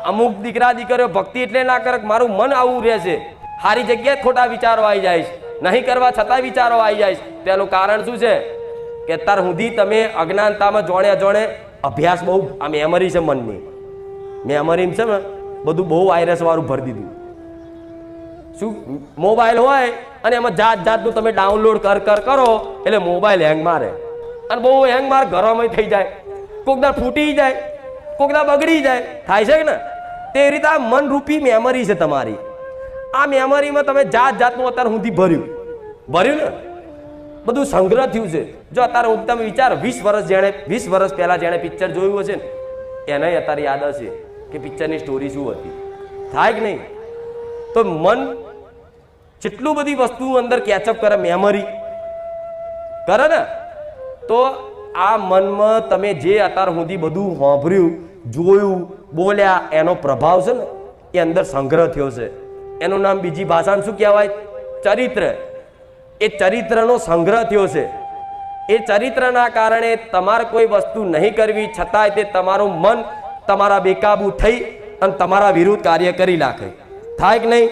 અમુક દીકરા દીકરીઓ ભક્તિ એટલે ના કરે કે મારું મન આવું રહેશે, સારી જગ્યાએ ખોટા વિચારો આવી જાય છે, નહીં કરવા છતાં વિચારો આવી જાય છે. તેનું કારણ શું છે કે અત્યાર સુધી તમે અજ્ઞાનતામાં જોણે અજોણે અભ્યાસ બહુ આ મેમરી છે મનની, મેમરી છે ને બધું બહુ વાયરસ વાળું ભરી દીધું. શું મોબાઈલ હોય અને એમાં જાત જાતનું તમે ડાઉનલોડ કરો એટલે મોબાઈલ હેંગ મારે, અને બહુ હેંગ માર ઘરોમાં થઈ જાય, કોકના ફૂટી જાય, કોકના બગડી જાય, થાય છે કે ને? તે રીતે આ મનરૂપી મેમરી છે તમારી. આ મેમરીમાં તમે જાત જાતનું અત્યાર સુધી ભર્યું ને બધું સંગ્રહ થયું છે. જો અત્યારે હું તમે વિચાર 20 વર્ષ પહેલા જેણે પિક્ચર જોયું હશે ને એને અત્યારે યાદ હશે કે પિક્ચરની સ્ટોરી શું હતી, થાય કે નહીં? તો મન જેટલું બધી વસ્તુ અંદર કેચઅપ કરે, મેમરી કરે ને, તો આ મનમાં તમે જે અત્યાર સુધી બધું સાંભળ્યું, જોયું, બોલ્યા એનો પ્રભાવ છે ને એ અંદર સંગ્રહ થયો છે. એનું નામ બીજી ભાષામાં શું કહેવાય? ચરિત્ર. એ ચરિત્રનો સંગ્રહ થયો છે. એ ચરિત્રના કારણે તમારે કોઈ વસ્તુ નહીં કરવી છતાંય તે તમારું મન તમારા બેકાબુ થઈ અને તમારા વિરુદ્ધ કાર્ય કરી નાખે, થાય કે નહીં?